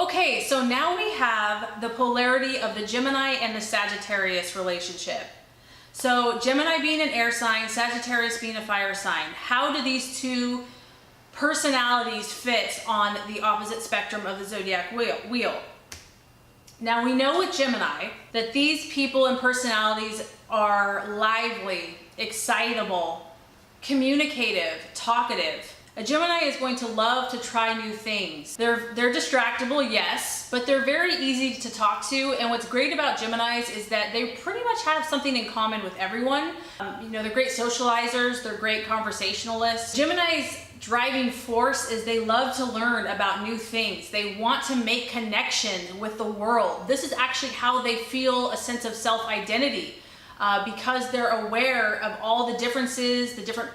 Okay, so now we have the polarity of the Gemini and the Sagittarius relationship. So Gemini being an air sign, Sagittarius being a fire sign. How do these two personalities fit on the opposite spectrum of the zodiac wheel? Now we know with Gemini that these people and personalities are lively, excitable, communicative, talkative. A Gemini is going to love to try new things. They're distractible, yes, but they're very easy to talk to. And what's great about Geminis is that they pretty much have something in common with everyone. They're great socializers, they're great conversationalists. Gemini's driving force is they love to learn about new things. They want to make connections with the world. This is actually how they feel a sense of self-identity because they're aware of all the differences, the different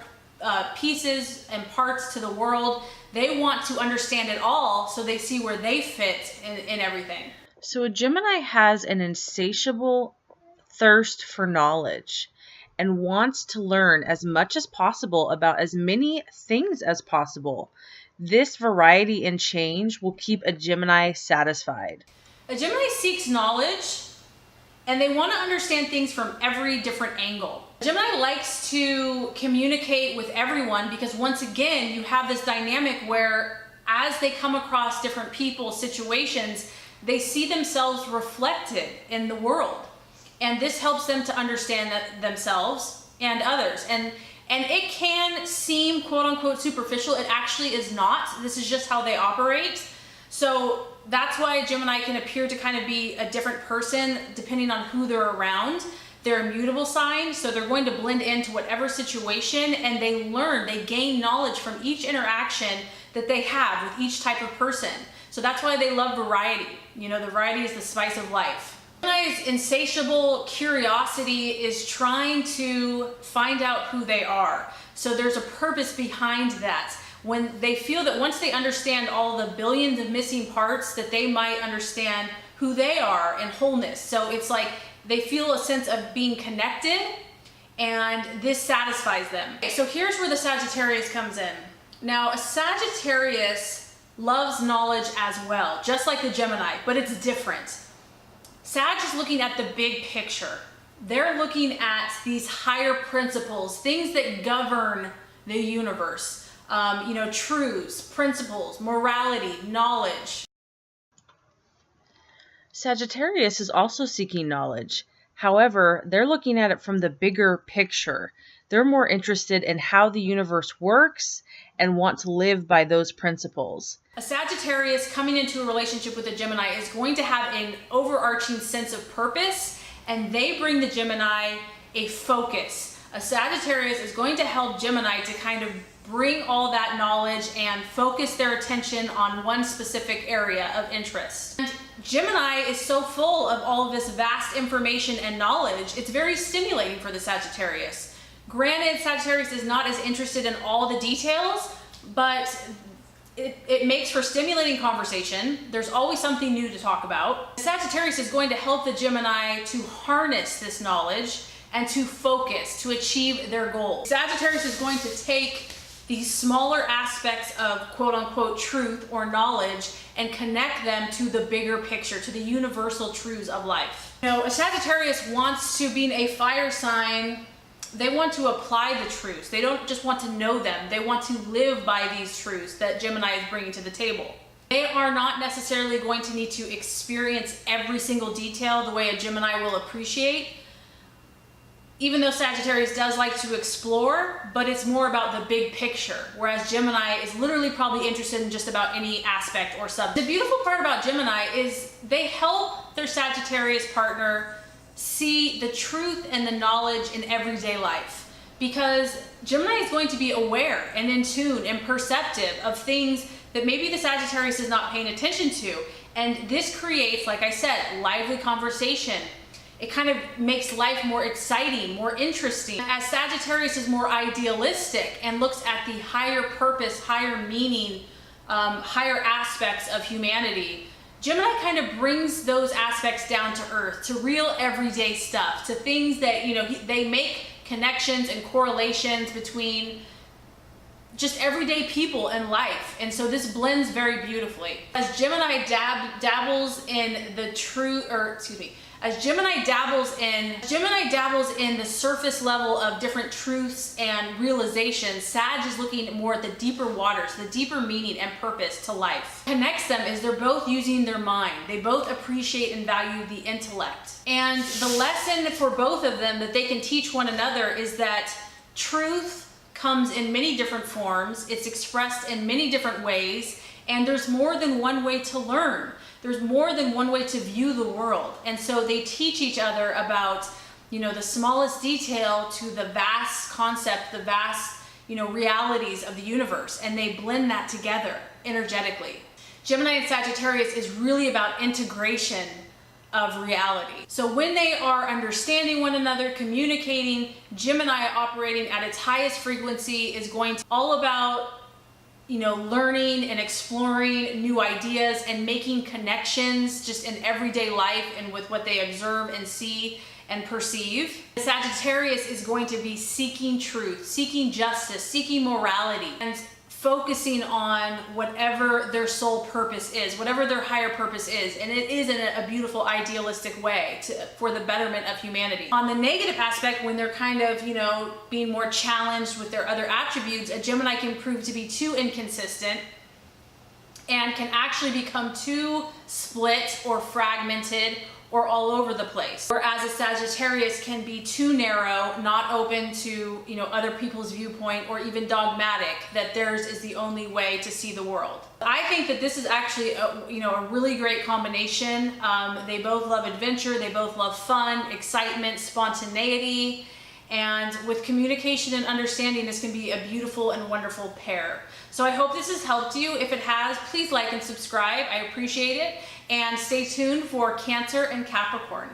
pieces and parts to the world. They want to understand it all so they see where they fit in everything. So a Gemini has an insatiable thirst for knowledge and wants to learn as much as possible about as many things as possible. This variety and change will keep a Gemini satisfied. A Gemini seeks knowledge and they want to understand things from every different angle. Gemini likes to communicate with everyone because once again, you have this dynamic where as they come across different people, situations, they see themselves reflected in the world. And this helps them to understand themselves and others. And it can seem quote unquote superficial. It actually is not. This is just how they operate. So that's why a Gemini can appear to kind of be a different person depending on who they're around. They're a mutable sign, so they're going to blend into whatever situation, and they gain knowledge from each interaction that they have with each type of person. So that's why they love variety. The variety is the spice of life. Gemini's insatiable curiosity is trying to find out who they are. So there's a purpose behind that. When they feel that once they understand all the billions of missing parts, that they might understand who they are in wholeness. So it's like they feel a sense of being connected, and this satisfies them. So here's where the Sagittarius comes in. Now, a Sagittarius loves knowledge as well, just like the Gemini, but it's different. Sag is looking at the big picture. They're looking at these higher principles, things that govern the universe. Truths, principles, morality, knowledge. Sagittarius is also seeking knowledge. However, they're looking at it from the bigger picture. They're more interested in how the universe works and want to live by those principles. A Sagittarius coming into a relationship with a Gemini is going to have an overarching sense of purpose, and they bring the Gemini a focus. A Sagittarius is going to help Gemini to kind of bring all that knowledge and focus their attention on one specific area of interest. And Gemini is so full of all of this vast information and knowledge, it's very stimulating for the Sagittarius. Granted, Sagittarius is not as interested in all the details, but it makes for stimulating conversation. There's always something new to talk about. Sagittarius is going to help the Gemini to harness this knowledge and to focus, to achieve their goals. Sagittarius is going to take these smaller aspects of quote unquote truth or knowledge and connect them to the bigger picture, to the universal truths of life. A Sagittarius wants to, being a fire sign, they want to apply the truths. They don't just want to know them. They want to live by these truths that Gemini is bringing to the table. They are not necessarily going to need to experience every single detail the way a Gemini will appreciate, even though Sagittarius does like to explore, but it's more about the big picture, whereas Gemini is literally probably interested in just about any aspect or subject. The beautiful part about Gemini is they help their Sagittarius partner see the truth and the knowledge in everyday life, because Gemini is going to be aware and in tune and perceptive of things that maybe the Sagittarius is not paying attention to. And this creates, like I said, lively conversation. It kind of makes life more exciting, more interesting. As Sagittarius is more idealistic and looks at the higher purpose, higher meaning, higher aspects of humanity, Gemini kind of brings those aspects down to earth, to real everyday stuff, to things that, they make connections and correlations between just everyday people in life. And so this blends very beautifully. As Gemini dabbles in the as Gemini dabbles in the surface level of different truths and realizations, Sag is looking more at the deeper waters, the deeper meaning and purpose to life. What connects them is they're both using their mind. They both appreciate and value the intellect. And the lesson for both of them that they can teach one another is that truth comes in many different forms. It's expressed in many different ways, and there's more than one way to learn. There's more than one way to view the world. And so they teach each other about, the smallest detail to the vast concept, the vast, realities of the universe, and they blend that together energetically. Gemini and Sagittarius is really about integration of reality. So when they are understanding one another, communicating, Gemini operating at its highest frequency is going to all about learning and exploring new ideas and making connections just in everyday life and with what they observe and see and perceive. The Sagittarius is going to be seeking truth, seeking justice, seeking morality, and focusing on whatever their soul purpose is, whatever their higher purpose is, and it is in a beautiful idealistic way for the betterment of humanity. On the negative aspect, when they're kind of, being more challenged with their other attributes, a Gemini can prove to be too inconsistent and can actually become too split or fragmented or all over the place. Whereas a Sagittarius can be too narrow, not open to, other people's viewpoint, or even dogmatic, that theirs is the only way to see the world. I think that this is actually a really great combination. They both love adventure, they both love fun, excitement, spontaneity, and with communication and understanding, this can be a beautiful and wonderful pair. So I hope this has helped you. If it has, please like and subscribe. I appreciate it. And stay tuned for Cancer and Capricorn.